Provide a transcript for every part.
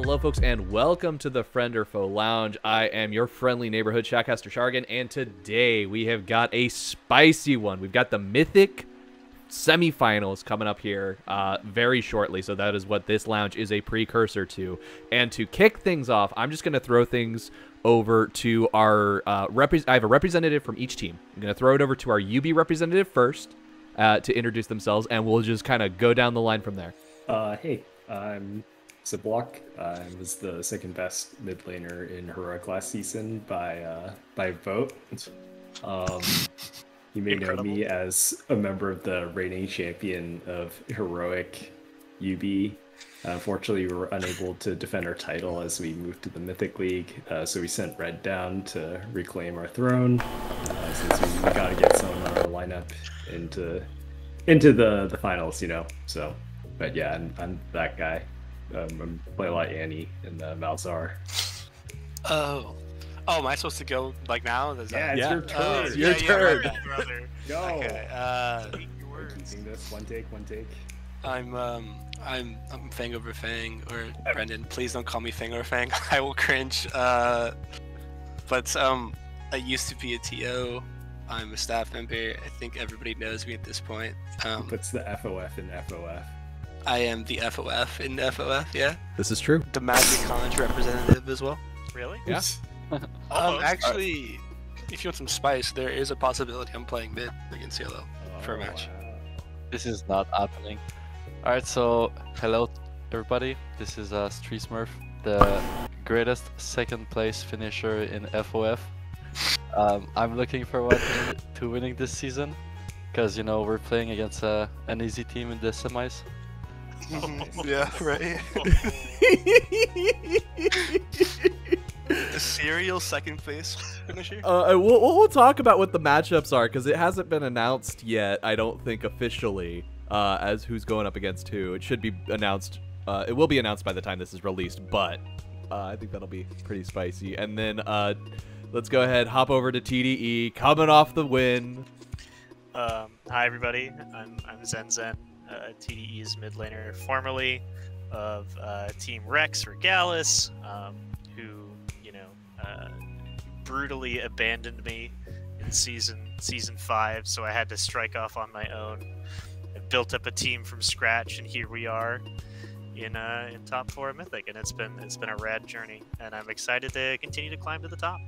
Hello, folks, and welcome to the Friend or Foe Lounge. I am your friendly neighborhood Shackcaster Shargan, and today we have got a spicy one. We've got the Mythic semifinals coming up here very shortly, so that is what this lounge is a precursor to. And to kick things off, I'm just going to throw things over to our I have a representative from each team. I'm going to throw it over to our YUBI representative first to introduce themselves, and we'll just kind of go down the line from there. Hey, I'm Sivolock. I was the second best mid laner in Heroic last season by vote. You may know me as a member of the reigning champion of Heroic, YUBI. Unfortunately, we were unable to defend our title as we moved to the Mythic League, so we sent Red down to reclaim our throne, since we gotta get some lineup into the finals, you know. So, but yeah, I'm that guy. I play a lot of Annie and Malzar. Oh, am I supposed to go like now? Is that... Yeah, it's your turn. It's your turn. Brother. Go. Okay. We're keeping this one take. I'm FangOverFang, or Brendan. Please don't call me FangOverFang. I will cringe. But I used to be a TO. I'm a staff member. I think everybody knows me at this point. Who puts the FoF in FoF? I am the FoF in FoF. Yeah. This is true. The Magic College representative as well. Really? Yeah. Actually, if you want some spice, there is a possibility I'm playing mid against YOLO for a match. Wow. This is not happening. Alright, so hello everybody. This is StreetSmurf, the greatest second place finisher in FoF. I'm looking forward to winning this season, because you know we're playing against an easy team in the semis. Yeah, right. A serial second place finisher? We'll talk about what the matchups are, because it hasn't been announced yet, I don't think officially, as who's going up against who. It should be announced, it will be announced by the time this is released, but I think that'll be pretty spicy. And then let's go ahead, hop over to TDE, coming off the win. Hi everybody, I'm Zenzen, TDE's mid laner, formerly of Team Rex Regalis, who, you know, brutally abandoned me in season 5, so I had to strike off on my own. I built up a team from scratch, and here we are in top 4 of Mythic, and it's been a rad journey, and I'm excited to continue to climb to the top.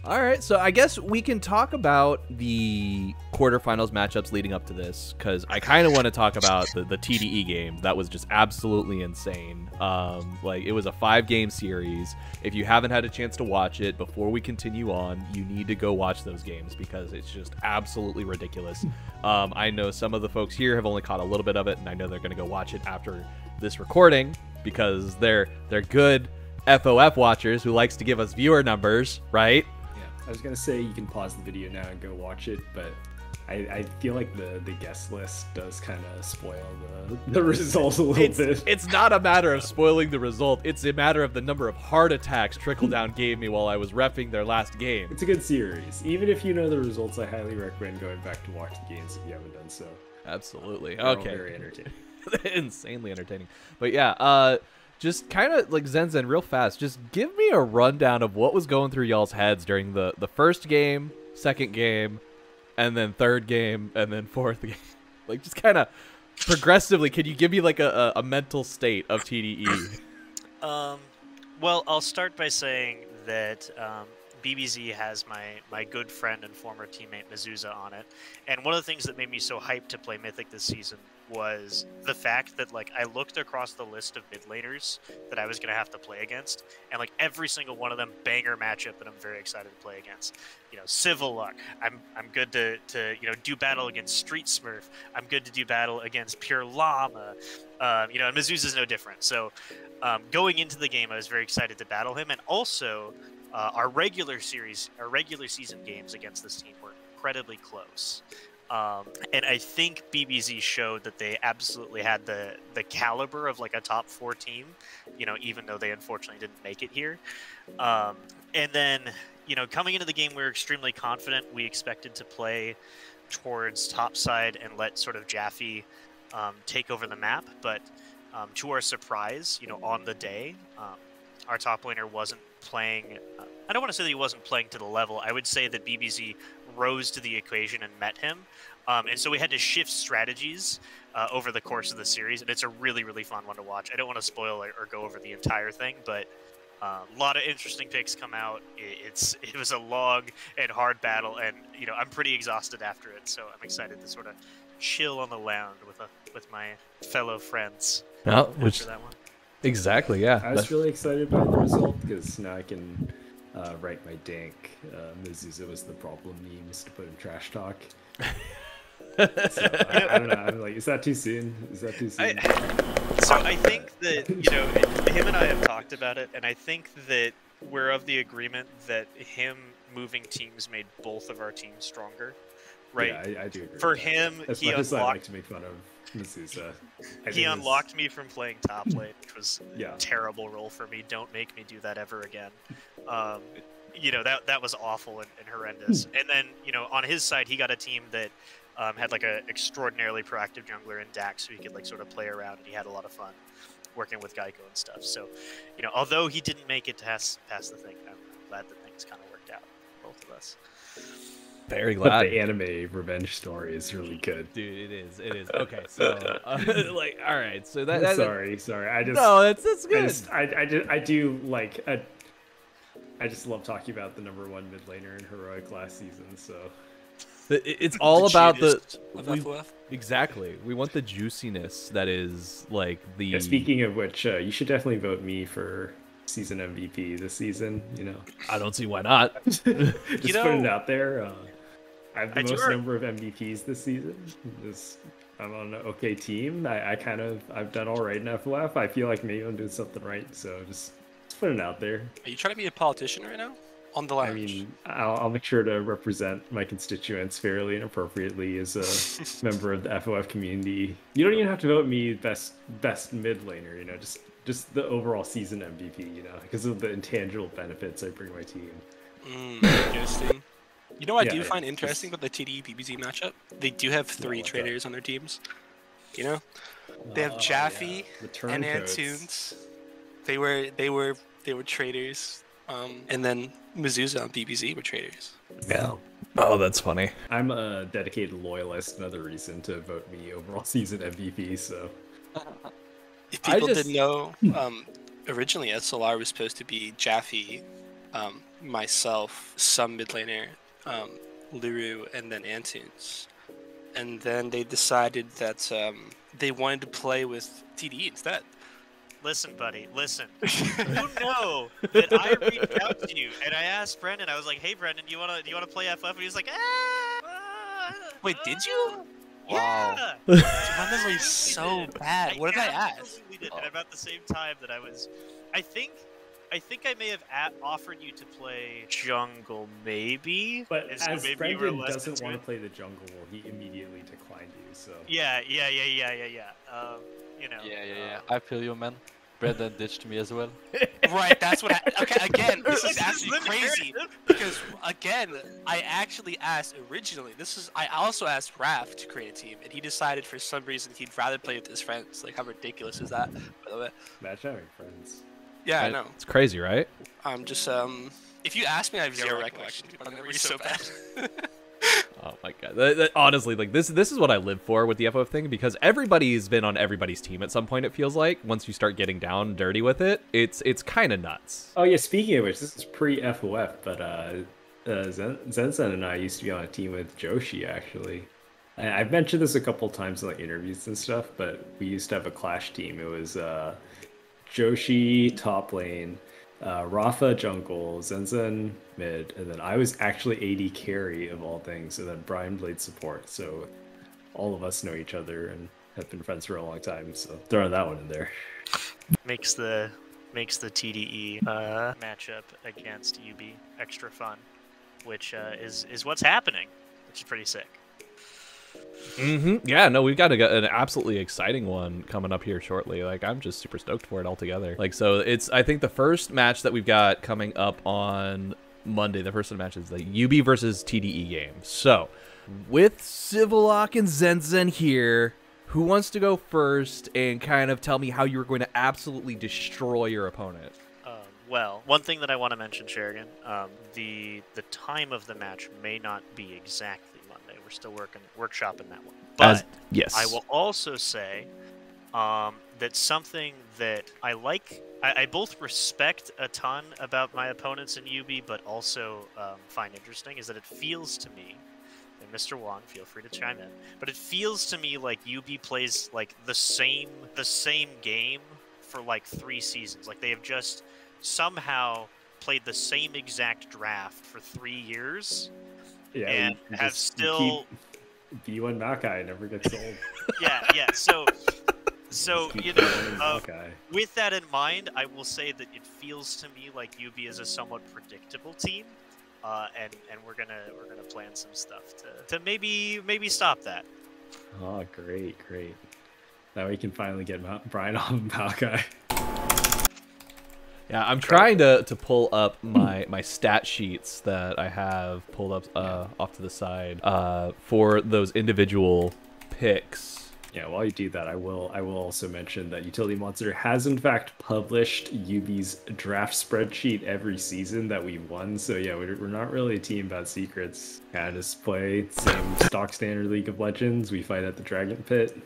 All right, so I guess we can talk about the quarterfinals matchups leading up to this, because I kind of want to talk about the TDE game. That was just absolutely insane. Like, it was a 5-game series. If you haven't had a chance to watch it before we continue on, you need to go watch those games, because it's just absolutely ridiculous. I know some of the folks here have only caught a little bit of it, and I know they're going to go watch it after this recording, because they're good FoF watchers who likes to give us viewer numbers, right? Yeah, I was gonna say you can pause the video now and go watch it, but I feel like the guest list does kind of spoil the results a little bit. It's not a matter of spoiling the result. It's a matter of the number of heart attacks Trickle Down gave me while I was reffing their last game. It's a good series. Even if you know the results, I highly recommend going back to watch the games if you haven't done so. Absolutely. They're all okay. very entertaining. Insanely entertaining. But yeah, just kind of like Zenzen, real fast, just give me a rundown of what was going through y'all's heads during the first game, second game, and then third game, and then fourth game. Like, just kind of progressively, can you give me like a mental state of TDE? Well, I'll start by saying that BBZ has my good friend and former teammate Mezuzah on it, and one of the things that made me so hyped to play Mythic this season was the fact that, like, I looked across the list of mid laners that I was going to have to play against, and like every single one of them banger matchup that I'm very excited to play against. You know, Sivolock, I'm good to you know, do battle against StreetSmurf. I'm good to do battle against Pure Llama. You know, and Mezuzah is no different. So going into the game, I was very excited to battle him, and also our regular season games against this team were incredibly close. And I think BBZ showed that they absolutely had the caliber of like a top 4 team, you know, even though they unfortunately didn't make it here. And then, you know, coming into the game, we were extremely confident. We expected to play towards topside and let sort of Jaffe take over the map, but to our surprise, on the day, our top laner wasn't playing. I don't want to say that he wasn't playing to the level. I would say that BBZ rose to the occasion and met him. And so we had to shift strategies over the course of the series, and it's a really, really fun one to watch. I don't want to spoil or go over the entire thing, but a lot of interesting picks come out. It was a long and hard battle, and I'm pretty exhausted after it. So I'm excited to sort of chill on the lounge with my fellow friends after that one. Exactly, yeah. I was really excited by the result because now I can write my dank Mizuza was the problem memes to put in trash talk. So, I don't know. I'm like, is that too soon? So I think that him and I have talked about it, and I think that we're of the agreement that him moving teams made both of our teams stronger. Right? Yeah, I do agree. For him, as he much as I unlocked. like to make fun of Mizuza, He unlocked me from playing top lane, which was Yeah. a terrible role for me. Don't make me do that ever again. That was awful and horrendous. And then, on his side, he got a team that had like a extraordinarily proactive jungler in Dax, so he could like sort of play around, and he had a lot of fun working with Geico and stuff. So, although he didn't make it past the thing, I'm glad that things kind of worked out for both of us. Very But glad. the anime revenge story is really good. Dude, it is. Okay, so all right, so that Sorry. I just no, that's good. I just love talking about the #1 mid laner in Heroic last season. So It's all about the of we- FoF. exactly. We want the juiciness that is like the. yeah, speaking of which, you should definitely vote me for season MVP this season. I don't see why not. Just putting it out there. I have the I do most ar- number of MVPs this season. I'm on an okay team. I've done all right in FOF. I feel like maybe I'm doing something right. So just putting it out there. Are you trying to be a politician right now? On the lounge. I mean, I'll make sure to represent my constituents fairly and appropriately as a member of the FOF community. You don't even have to vote me best mid laner. Just the overall season MVP. Because of the intangible benefits I bring my team. Interesting. What I do Yeah, find it's interesting with the TD BBZ matchup? They do have 3 what's traders on their teams. They have Jaffe The and turncoats. Antunes. They were traders. And then Mizuza and BBZ were traders. Yeah. Oh, that's funny. I'm a dedicated loyalist. Another reason to vote me overall season MVP. So If people just- didn't know, originally SLR was supposed to be Jaffe, myself, some mid laner, Liru, and then Antunes. And then they decided that they wanted to play with TD instead. Listen, buddy, listen. You know that I reached out to you and I asked Brendan. I was like, "Hey, Brendan, do you wanna play FF?" And he was like, Wait, did you? Yeah. My memory's so bad. What did I ask? Absolutely did. And about the same time that I think I may have offered you to play jungle, maybe. But And so as maybe you were Brendan less doesn't into want it. to play the jungle, he immediately declined you. So Yeah. Yeah. I feel you, man. Brendan ditched me as well. Right, that's what okay, again, this is actually crazy. Because, again, I actually asked originally, I also asked Raph to create a team, and he decided for some reason he'd rather play with his friends. Like, how ridiculous is that, by the way? match having friends. Yeah, I Right. know. It's crazy, right? I'm just, if you ask me, I have zero recollection. My memory's so bad. Oh my god! Honestly, like this is what I live for with the FOF thing, because everybody's been on everybody's team at some point. It feels like once you start getting down dirty with it, it's kind of nuts. Oh yeah, speaking of which, this is pre-FOF, but Zenzen and I used to be on a team with Joshi actually. And I've mentioned this a couple times in like interviews and stuff, but we used to have a clash team. It was Joshi top lane, Rafa jungle, Zenzen mid, and then I was actually AD carry of all things, and then Brian played support. So all of us know each other and have been friends for a long time. So throwing that one in there. Makes the TDE matchup against YUBI extra fun, which is what's happening, which is pretty sick. Yeah, no, we've got an absolutely exciting one coming up here shortly. Like, I'm just super stoked for it altogether. Like, so I think the first match that we've got coming up on Monday, the first match is the YUBI versus TDE game. So, with Sivolock and Zenzen here, who wants to go first and kind of tell me how you're going to absolutely destroy your opponent? Well, one thing that I want to mention, Sheridan, the time of the match may not be exactly Monday. We're still workshopping that one. But yes, I will also say that something that I like, I both respect a ton about my opponents in YUBI, but also find interesting, is that it feels to me, and Mr. Wong, feel free to chime in, but it feels to me like YUBI plays like the same game for like 3 seasons. Like they have just somehow played the same exact draft for 3 years, and have still B1 Makai never gets old. yeah. So you know, with that in mind, I will say that it feels to me like YUBI is a somewhat predictable team, and we're gonna plan some stuff to maybe stop that. Oh, great. Now we can finally get Brian on Makai. Yeah, I'm trying to pull up my stat sheets that I have pulled up off to the side for those individual picks. Yeah, while you do that, I will also mention that Utility Monster has in fact published YUBI's draft spreadsheet every season that we won. So yeah, we're not really a team about secrets. Kind of just play same stock standard League of Legends. We fight at the Dragon Pit.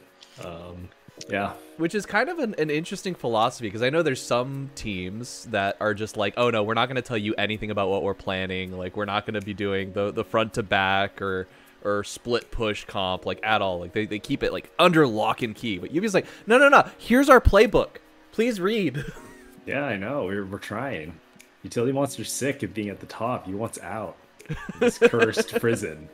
Yeah. Which is kind of an interesting philosophy, because I know there's some teams that are just like, oh no, we're not going to tell you anything about what we're planning. Like, we're not going to be doing the front to back or split push comp like at all. Like they keep it like under lock and key. But Yubi's like, no, here's our playbook. Please read. Yeah, I know. We're trying. Utility Monster's sick of being at the top. He wants out. This cursed prison.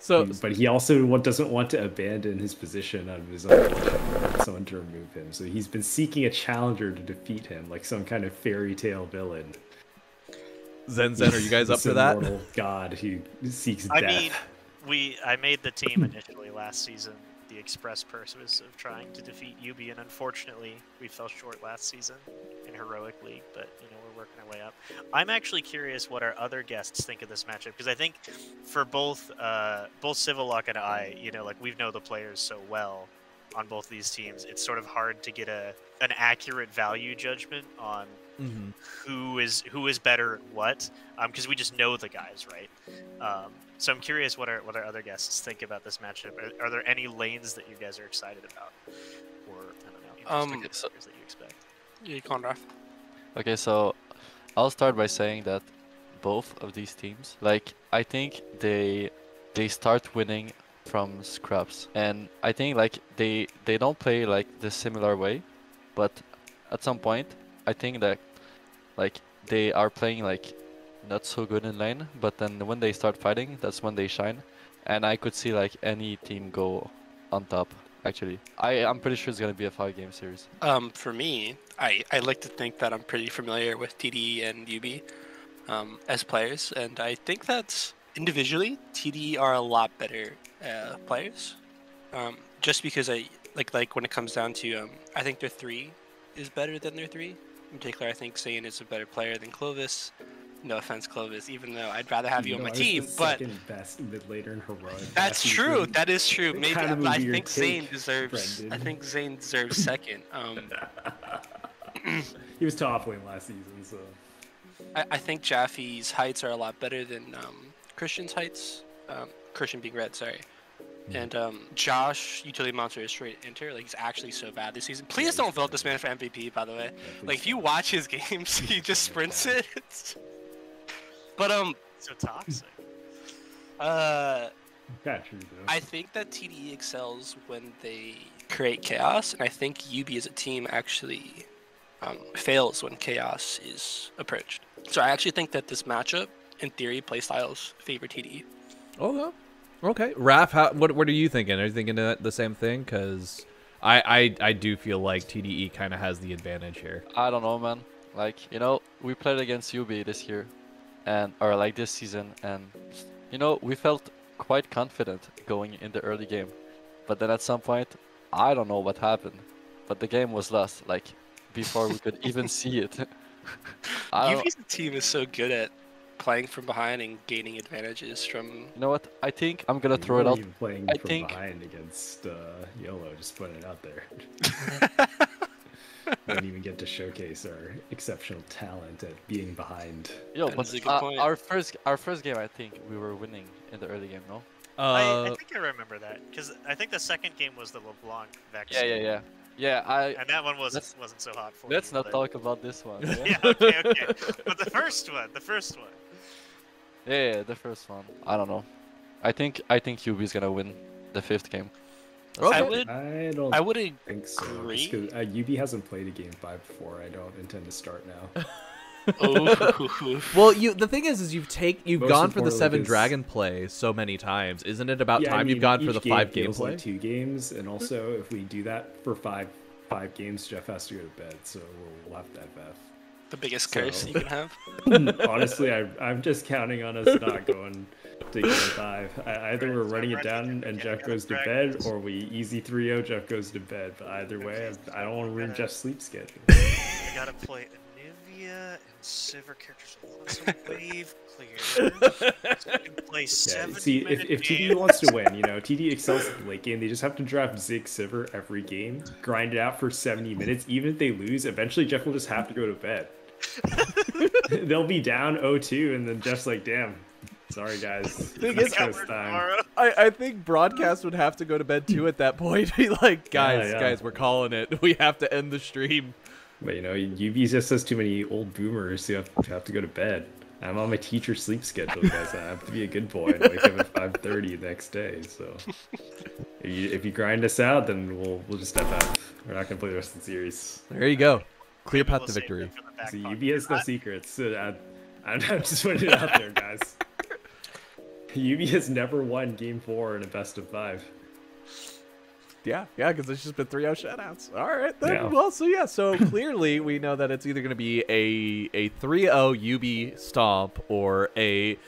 But he also doesn't want to abandon his position out of his own for someone to remove him. So he's been seeking a challenger to defeat him, like some kind of fairy tale villain. Zenzen, are you guys up for that? Immortal god who seeks death. I mean, I made the team initially last season. The express purpose of trying to defeat YUBI, and unfortunately, we fell short last season in Heroic League. But you know, we're working our way up. I'm actually curious what our other guests think of this matchup, because I think for both Sivolock and I, you know, like we know the players so well on both these teams. It's sort of hard to get an accurate value judgment on who is better at what, because we just know the guys, right? So I'm curious what our other guests think about this matchup. Are there any lanes that you guys are excited about, or I don't know, interesting that you expect? Yeah, Conrad. Okay, so I'll start by saying that both of these teams, like I think they start winning from scraps, and I think like they don't play like the similar way, but at some point I think that like they are playing like not so good in lane, but then when they start fighting, that's when they shine, and I could see like any team go on top. Actually, I'm pretty sure it's gonna be a 5-game series. For me, I like to think that I'm pretty familiar with TDE and YUBI as players, and I think that individually TDE are a lot better players. Just because I like when it comes down to I think their 3 is better than their 3. In particular, I think Zayn is a better player than Clovis. No offense, Clovis, even though I'd rather have you on my team, but second best mid laner in Heroic. That's true. That is true. Maybe I think Zayn deserves. Brendan. I think Zayn deserves second. He was top lane last season, so. I think Jaffe's heights are a lot better than Christian's heights. Christian being red, sorry. And Josh, Utility Monster, is straight enter. Like, he's actually so bad this season. Please don't vote this man for MVP, by the way. Like, if you watch his games, he just sprints it. But so toxic. Got true, though. I think that TDE excels when they create chaos, and I think YUBI as a team actually fails when chaos is approached. So I actually think that this matchup, in theory, playstyles favor TDE. Okay. Raph, what are you thinking? Are you thinking the same thing? Because I do feel like TDE kind of has the advantage here. I don't know, man. Like, you know, we played against YUBI this year, or like this season, and you know, we felt quite confident going in the early game. But then at some point, I don't know what happened, but the game was lost, like, before we could even see it. YUBI's team is so good at playing from behind and gaining advantages from. You know what? I think I'm gonna You throw it weren't out. even playing I from think- behind against YOLO, just putting it out there. We don't even get to showcase our exceptional talent at being behind. Yo, That but is a good point. our first game, I think we were winning in the early game, no? I think I remember that because I think the second game was the LeBlanc vaccine. Yeah. And that one wasn't so hot for you. Let's not but- talk about this one. Yeah, Yeah, okay. But the first one. yeah, the first one. I don't know. I think YUBI is gonna win the 5th game. I Okay. would. I don't I would think so. agree. YUBI hasn't played a game 5 before. I don't intend to start now. Oh. Well, the thing is you've Most gone for the importantly, 7 because- dragon play so many times. Isn't it about Yeah, I time mean, you've gone for each the game 5 feels gameplay? like 2 games, and also if we do that for five games, Jeff has to go to bed, so we'll have to FF. The biggest So- curse you can have. Honestly, I'm just counting on us not going to game 5. Either we're running it down and Jeff goes to bed, or we easy 3-0, Jeff goes to bed. But either way, I don't want to ruin Jeff's sleep schedule. I gotta play Anivia and Sivir characters with lots of wave clear. So I can play Yeah, 70 see, if TD wants to win, TD excels in the late game. They just have to draft Zig Sivir every game, grind it out for 70 minutes. Even if they lose, eventually Jeff will just have to go to bed. They'll be down 0-2, and then Jeff's like, "Damn, sorry guys, Thing is, East Coast time." I think broadcast would have to go to bed too at that point. Be like, guys, Yeah. guys, we're calling it. We have to end the stream. But UB just has too many old boomers who have to go to bed. I'm on my teacher sleep schedule, guys. I have to be a good boy and wake up at 5:30 the next day. So if you grind us out, then we'll just FF. We're not gonna play the rest of the series. There you go. Clear path We'll to save victory. them for the back See, pocket. UB has no secrets. So I'm just putting it out there, guys. UB has never won Game 4 in a best of 5. Yeah, because it's just been 3-0 shutouts. All right, then. Yeah. Well, so clearly we know that it's either going to be a 3-0 UB stomp or a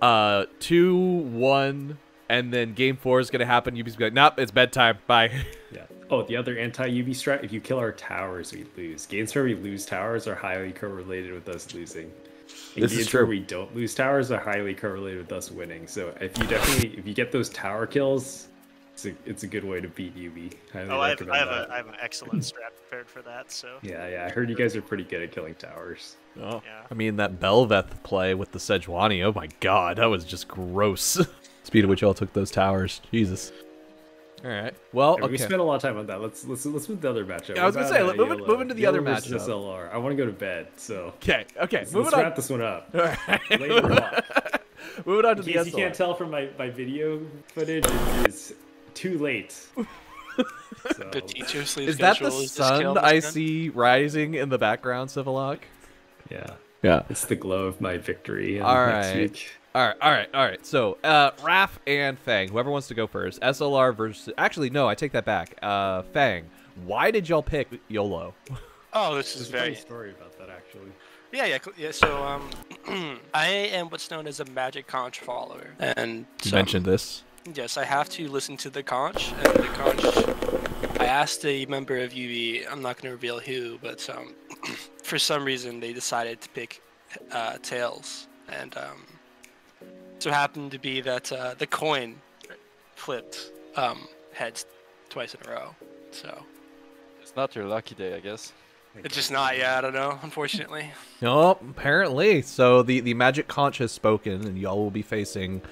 2-1, and then Game 4 is going to happen. UB's going to be like, nope, it's bedtime. Bye. Yeah. Oh, the other anti-UB strat, if you kill our towers, we lose. Games where we lose towers are highly correlated with us losing. And This is games true. where we don't lose towers are highly correlated with us winning. So if you get those tower kills, it's a good way to beat UB. Highly Oh, I recommend that. have an excellent strat prepared for that. So Yeah, I heard you guys are pretty good at killing towers. Oh, Yeah. I mean, that Belveth play with the Sejuani, oh my god, that was just gross. Speed at which y'all took those towers. Jesus. All right. Well, Yeah, okay. We spent a lot of time on that. Let's move to the other matchup. Yeah, I was What gonna say, about, move into the other YOLO versus matchup. SLR. I want to go to bed, so Okay, let's moving on. wrap this one up. All right. Later on. Moving on to In the case you SLR. can't tell from my video footage, it is too late. So, The teacher sleep Is that schedule the is just killing sun I us, man. see rising in the background, Sivolock? yeah, Yeah. it's the glow of my victory. All next right. week. All right. So, Raph and Fang, whoever wants to go first. SLR versus... Actually, no, I take that back. Fang, why did y'all pick YOLO? Oh, this is There's a funny very. story about that, actually. Yeah. So, I am what's known as a Magic Conch follower, and You so, mentioned this. Yes, I have to listen to the conch, and the conch. I asked a member of UB. I'm not going to reveal who, but for some reason they decided to pick tails, and so happened to be that the coin flipped heads twice in a row. So It's not your lucky day, I guess. it's just not. Yeah, I don't know. Unfortunately. No, apparently. So the Magic Conch has spoken, and y'all will be facing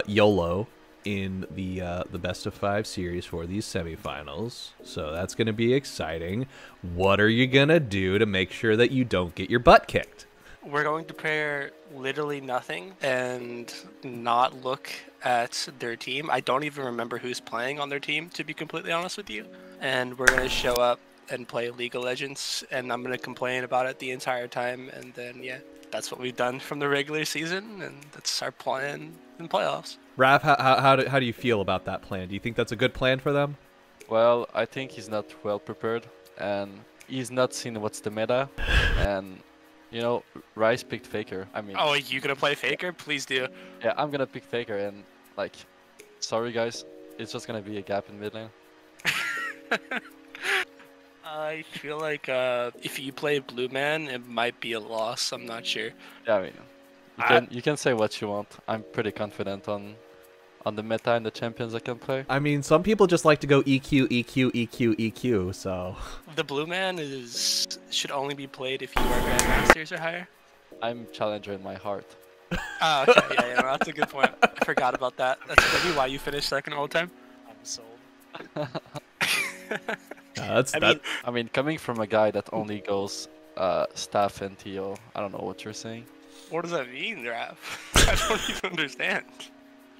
YOLO in the best of 5 series for these semifinals. So that's going to be exciting. What are you going to do to make sure that you don't get your butt kicked? We're going to pair literally nothing and not look at their team. I don't even remember who's playing on their team, to be completely honest with you. And we're going to show up and play League of Legends, and I'm going to complain about it the entire time. And then, yeah, that's what we've done from the regular season, and that's our plan in playoffs. Raph, how do you feel about that plan? Do you think that's a good plan for them? Well, I think he's not well prepared, and he's not seen what's the meta, and Rice picked Faker. I mean, Oh, are you going to play Faker? Please do. yeah, I'm gonna pick Faker, and sorry guys, it's just gonna be a gap in mid lane. I feel like if you play Blue Man, it might be a loss. I'm not sure. Yeah, I mean, You can say what you want. I'm pretty confident on the meta and the champions I can play. I mean, some people just like to go EQ, EQ, EQ, EQ. So The blue man should only be played if you are grandmasters or higher. I'm challenger in my heart. Oh, okay, yeah, that's a good point. I forgot about that. That's maybe why you finished second all the time. I'm sold. I mean, coming from a guy that only goes staff and TO, I don't know what you're saying. What does that mean, Raph? I don't even understand.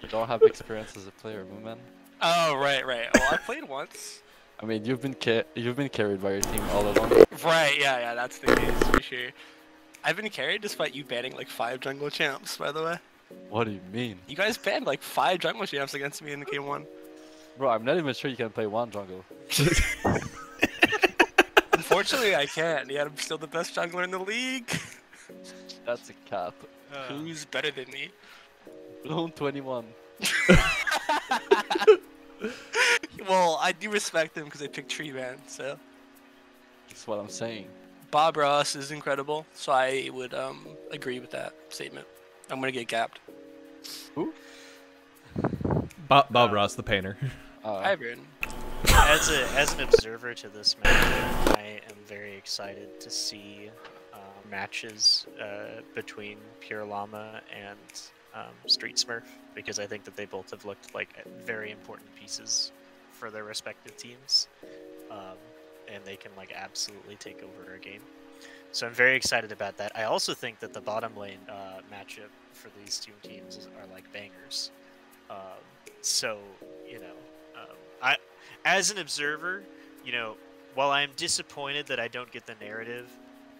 You don't have experience as a player, man. Oh, right. Well, I played once. I mean, you've been carried by your team all along. Right, yeah, that's the case for sure. I've been carried despite you banning like 5 jungle champs, by the way. What do you mean? You guys banned like 5 jungle champs against me in the game 1. Bro, I'm not even sure you can play one jungle. Unfortunately, I can't. Yet I'm still the best jungler in the league. That's a cap. Who's better than me? Bloom 21. Well, I do respect them because I picked Tree Man, so. That's what I'm saying. Bob Ross is incredible, so I would agree with that statement. I'm gonna get gapped. Who? Bob Ross, the painter. Hi, Braden. As an observer to this match, I am very excited to see matches between Pure Llama and StreetSmurf, because I think that they both have looked like very important pieces for their respective teams, and they can like absolutely take over a game. So I'm very excited about that. I also think that the bottom lane matchup for these two teams are like bangers. So you know, I as an observer, you know, while I'm disappointed that I don't get the narrative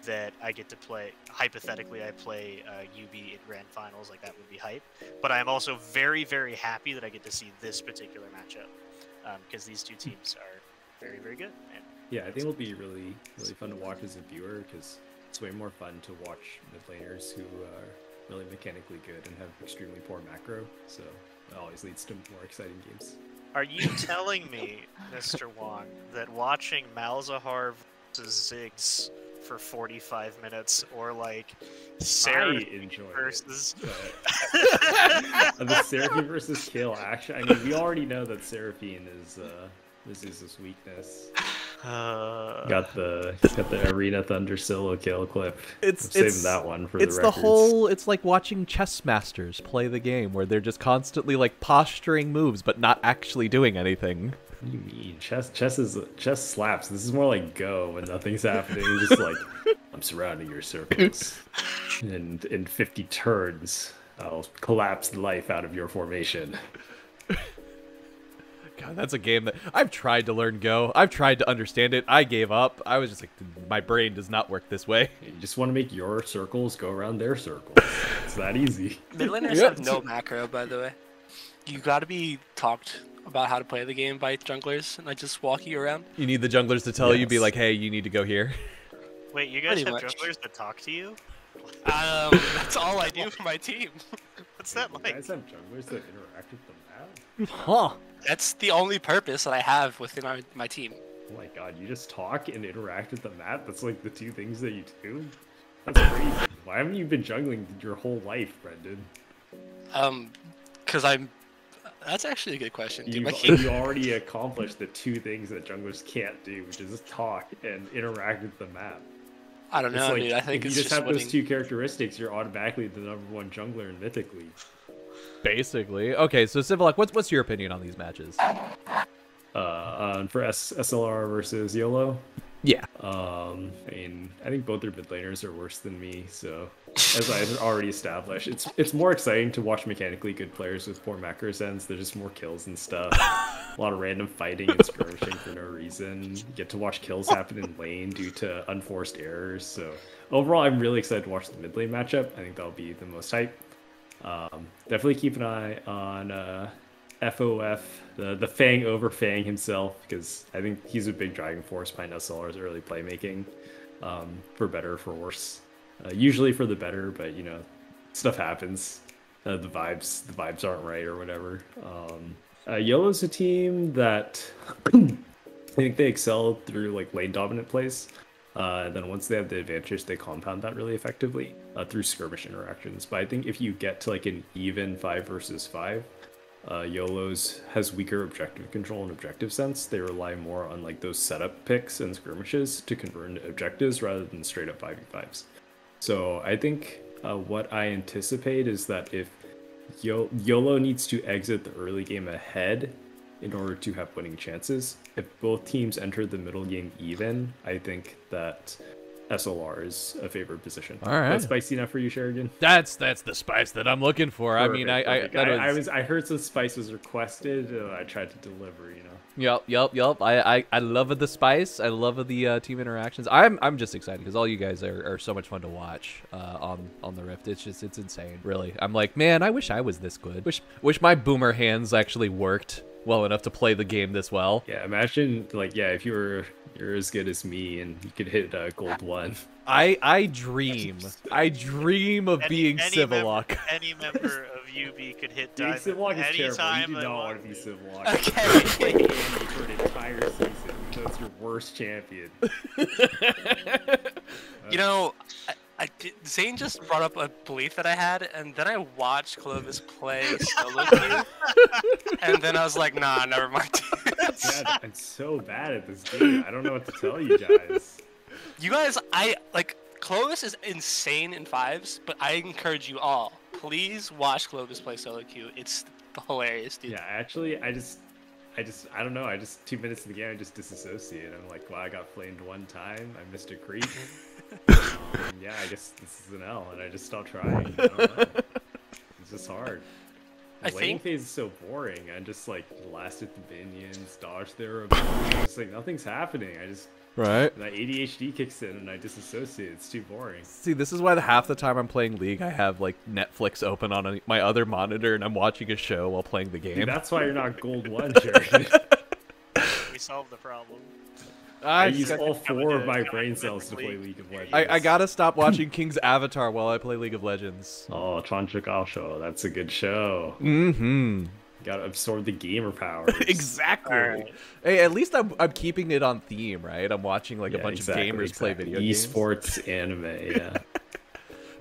that I get to play, hypothetically I play YUBI in grand finals, like that would be hype, but I'm also very, very happy that I get to see this particular matchup, because these two teams are very, very good. And yeah, I think it'll be really fun to watch as a viewer, because it's way more fun to watch mid laners who are really mechanically good and have extremely poor macro, so it always leads to more exciting games. Are you telling me, Mr. Wong, that watching Malzahar versus Ziggs for 45 minutes, or like Seraphine versus the Seraphine versus Kill? Actually, I mean, we already know that Seraphine is his weakness. Got the Arena Thunder solo kill clip. It's saving that one for the records. It's like watching chess masters play the game, where they're just constantly like posturing moves but not actually doing anything. What do you mean? Chess slaps. This is more like Go when nothing's happening. Just like, I'm surrounding your circles, and in 50 turns, I'll collapse the life out of your formation. God, that's a game that I've tried to learn Go. I've tried to understand it. I gave up. I was just like, my brain does not work this way. You just want to make your circles go around their circles. It's that easy. Mid laners have no macro, by the way. You gotta be talked about how to play the game by junglers, and I just walk you around. You need the junglers to tell you, be like, hey, you need to go here. Wait, you guys have junglers that talk to you? That's all I do for my team. What's that like? You guys have junglers that interact with the map? Huh. That's the only purpose that I have within my team. Oh my god, you just talk and interact with the map? That's like the two things that you do? That's crazy. Why haven't you been jungling your whole life, Brendan? Because that's actually a good question, dude. You already accomplished the two things that junglers can't do, which is talk and interact with the map. I don't know, dude. I think if it's you just have winning. those two characteristics, you're automatically the #1 jungler in Mythic League. Basically. Okay, so Sivolock, what's your opinion on these matches? For SLR versus YOLO? Yeah. I mean, I think both their mid laners are worse than me, so as I had already established, it's more exciting to watch mechanically good players with poor macro sense. There's just more kills and stuff. A lot of random fighting and skirmishing for no reason. You get to watch kills happen in lane due to unforced errors. So overall, I'm really excited to watch the mid lane matchup. I think that'll be the most hype. Definitely keep an eye on FoF, the FangOverFang himself, because I think he's a big driving force behind SLR's early playmaking, for better or for worse. Usually for the better, but you know, stuff happens. The vibes aren't right or whatever. YOLO's a team that I think they excel through like lane dominant plays. Then once they have the advantage, they compound that really effectively through skirmish interactions. But I think if you get to like an even 5 versus 5, YOLO's has weaker objective control and objective sense. They rely more on like those setup picks and skirmishes to convert into objectives rather than straight up 5v5s. So I think what I anticipate is that if YOLO needs to exit the early game ahead in order to have winning chances. If both teams enter the middle game even, I think that SLR is a favored position. All right. That's spicy enough for you, Sheridan? That's the spice that I'm looking for. Perfect, I mean, perfect. I heard some spice was requested. I tried to deliver, you know. Yep. I love the spice. I love the team interactions. I'm just excited because all you guys are so much fun to watch on the Rift. It's insane, really. I'm like, man, I wish I was this good. Wish my boomer hands actually worked well enough to play the game this well. Yeah, imagine like if you're as good as me and you could hit gold 1. I dream of being Sivolock. Any member of UB could hit Being diamond Sivolock is terrible. anytime You do they not want want to be to. Sivolock. Okay. You play Andy for an entire season. That's your worst champion. You know, Zane just brought up a belief that I had, and then I watched Clovis play solo queue, and then I was like, nah, never mind. Yeah, I'm so bad at this game. I don't know what to tell you guys. You guys, Clovis is insane in 5s, but I encourage you all, please watch Clovis play solo queue. It's hilarious, dude. Yeah, actually, I don't know. 2 minutes in the game, I just disassociate. I'm like, wow, I got flamed one time. I missed a creep. And yeah, I guess this is an L, and I just stopped trying. I don't know. It's just hard. The laning phase is so boring. I just like blasted the minions, dodged their abilities. It's like nothing's happening. Right. That ADHD kicks in, and I disassociate. It's too boring. See, this is why half the time I'm playing League, I have like Netflix open on my other monitor, and I'm watching a show while playing the game. Dude, that's why you're not gold 1, Jared. We solved the problem. I use all 4 of my brain cells to play League of Legends. I gotta stop watching King's Avatar while I play League of Legends. Oh, Chanchikao show. That's a good show. Mm-hmm. Gotta absorb the gamer powers. Exactly. Right. Hey, at least I'm keeping it on theme, right? I'm watching like a bunch of gamers play video games. Esports anime, yeah.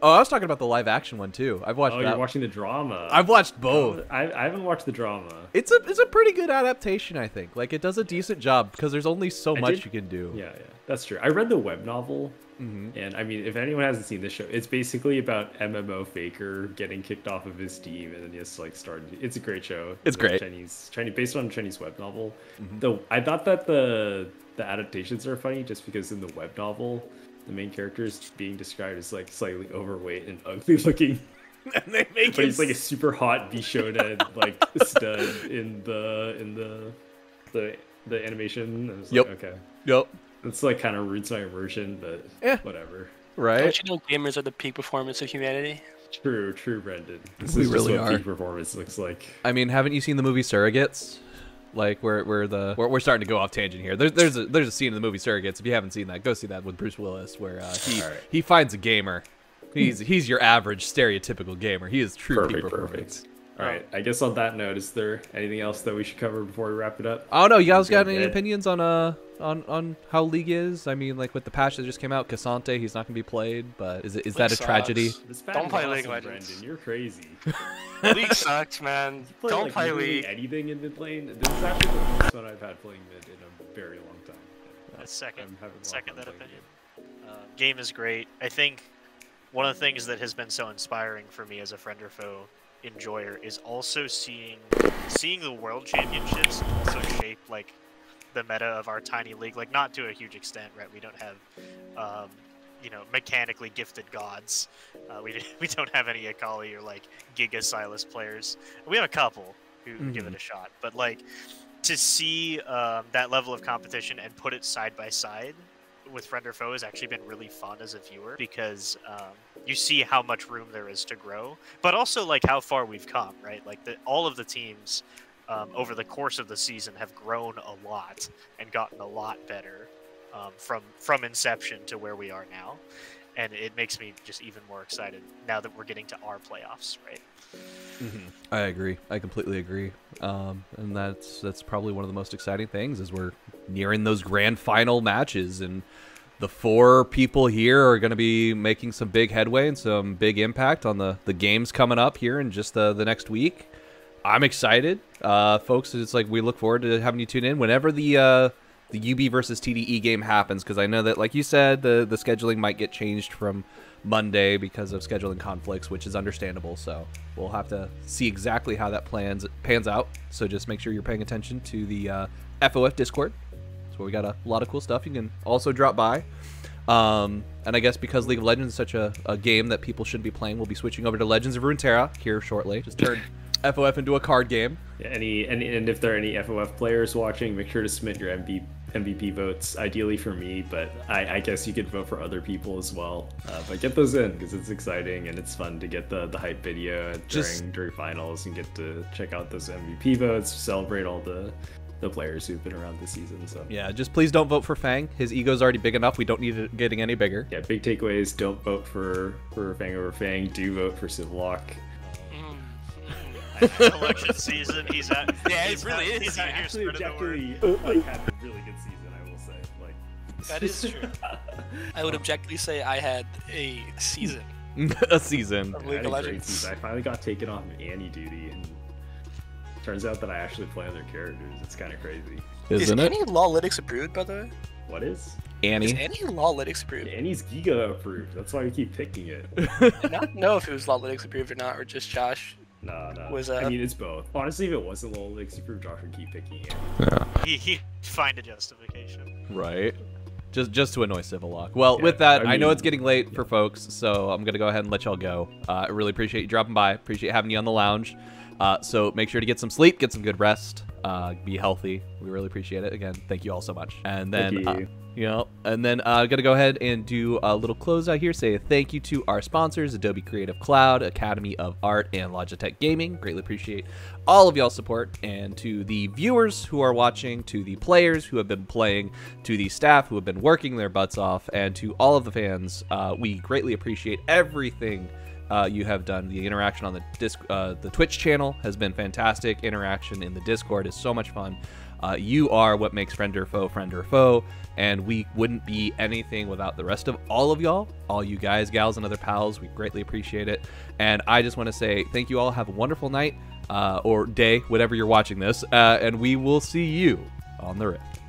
Oh, I was talking about the live action one too. I've watched. Oh, you're watching the drama. I've watched both. I haven't watched the drama. It's a pretty good adaptation, I think. Like it does a decent job because there's only so much you can do. Yeah, that's true. I read the web novel, and I mean, if anyone hasn't seen this show, it's basically about MMO Faker getting kicked off of his team, and then he has to like start. It's a great show. It's great. Chinese based on a Chinese web novel. Though I thought that the adaptations are funny just because in the web novel, the main character is being described as like slightly overweight and ugly looking. And they make But he's like a super hot Bishonen like stud in the animation. And it's Yep. like, okay. Yep. It's like kind of roots my immersion, but whatever. Right. Don't you know gamers are the peak performance of humanity? True, Brendan. This We is really just what are. peak performance looks like. I mean, haven't you seen the movie Surrogates? Like we're starting to go off tangent here. There's a scene in the movie Surrogates. If you haven't seen that, go see that with Bruce Willis, where he finds a gamer. He's your average stereotypical gamer. He is true peak performance. All right. I guess on that note, is there anything else that we should cover before we wrap it up? I don't know. You guys got any opinions on how League is? I mean, like with the patch that just came out, Cassante, he's not gonna be played. But is that a tragedy? Don't play League of Legends. Brendan, you're crazy. League sucks, man. Don't like, play literally League. anything in mid lane. This is actually the first one I've had playing mid in a very long time. I second I'm having a lot of second fun that playing opinion. Game is great. I think one of the things that has been so inspiring for me as a friend or foe enjoyer is also seeing the world championships also shape like the meta of our tiny league. Like not to a huge extent, right? We don't have mechanically gifted gods. We don't have any Akali or like Giga Silas players. We have a couple who give it a shot, but like to see that level of competition and put it side by side with friend or foe has actually been really fun as a viewer because you see how much room there is to grow, but also like how far we've come, right? Like all of the teams over the course of the season have grown a lot and gotten a lot better from inception to where we are now, and it makes me just even more excited now that we're getting to our playoffs, right? I agree. I completely agree. And that's probably one of the most exciting things is we're nearing those grand final matches, and the 4 people here are going to be making some big headway and some big impact on the games coming up here in just the next week. I'm excited, folks. It's like we look forward to having you tune in whenever the UB versus TDE game happens, because I know that, like you said, the scheduling might get changed from Monday because of scheduling conflicts, which is understandable. So we'll have to see exactly how that pans out. So just make sure you're paying attention to the FoF Discord. So we got a lot of cool stuff. You can also drop by. And I guess because League of Legends is such a game that people should be playing, we'll be switching over to Legends of Runeterra here shortly. Just turn FoF into a card game. Yeah, and if there are any FoF players watching, make sure to submit your MVP votes, ideally for me, but I guess you could vote for other people as well. But get those in, because it's exciting and it's fun to get the hype video during finals and get to check out those MVP votes, celebrate all the players who've been around this season. So yeah, just please don't vote for Fang. His ego's already big enough. We don't need it getting any bigger. Yeah, big takeaways: don't vote for FangOverFang. Do vote for Sivolock. Election season, he's at. Yeah, it really is. He's out here spreading the word. Had a really good season, I will say. Like That is true. I would objectively say I had a season. A season. Of I League had of a great Legends. season. I finally got taken off of Annie duty, and turns out that I actually play other characters. It's kind of crazy. Isn't it? Is Annie Lawlytics approved, by the way? What is? Is Annie. Annie Lawlytics approved? Annie's Giga approved. That's why we keep picking it. I don't know if it was Lawlytics approved or not, or just Josh. No. Was, I mean, it's both. Honestly, if it wasn't Lolix approved, Josh would keep picking it. He'd find a justification. Right. Just to annoy Sivolock. Well, Yeah, with that, I know mean, it's getting late for folks, so I'm going to go ahead and let y'all go. I really appreciate you dropping by. Appreciate having you on the lounge. So make sure to get some sleep, get some good rest, be healthy. We really appreciate it. Again, thank you all so much. And then, Thank you. I'm going to go ahead and do a little closeout here. Say a thank you to our sponsors, Adobe Creative Cloud, Academy of Art, and Logitech Gaming. Greatly appreciate all of y'all's support. And to the viewers who are watching, to the players who have been playing, to the staff who have been working their butts off, and to all of the fans, we greatly appreciate everything you have done. The interaction on the Twitch channel has been fantastic. Interaction in the Discord is so much fun. You are what makes Friend or Foe, and we wouldn't be anything without the rest of all of y'all, all you guys, gals, and other pals. We greatly appreciate it. And I just want to say thank you all. Have a wonderful night or day, whatever you're watching this, and we will see you on the Rift.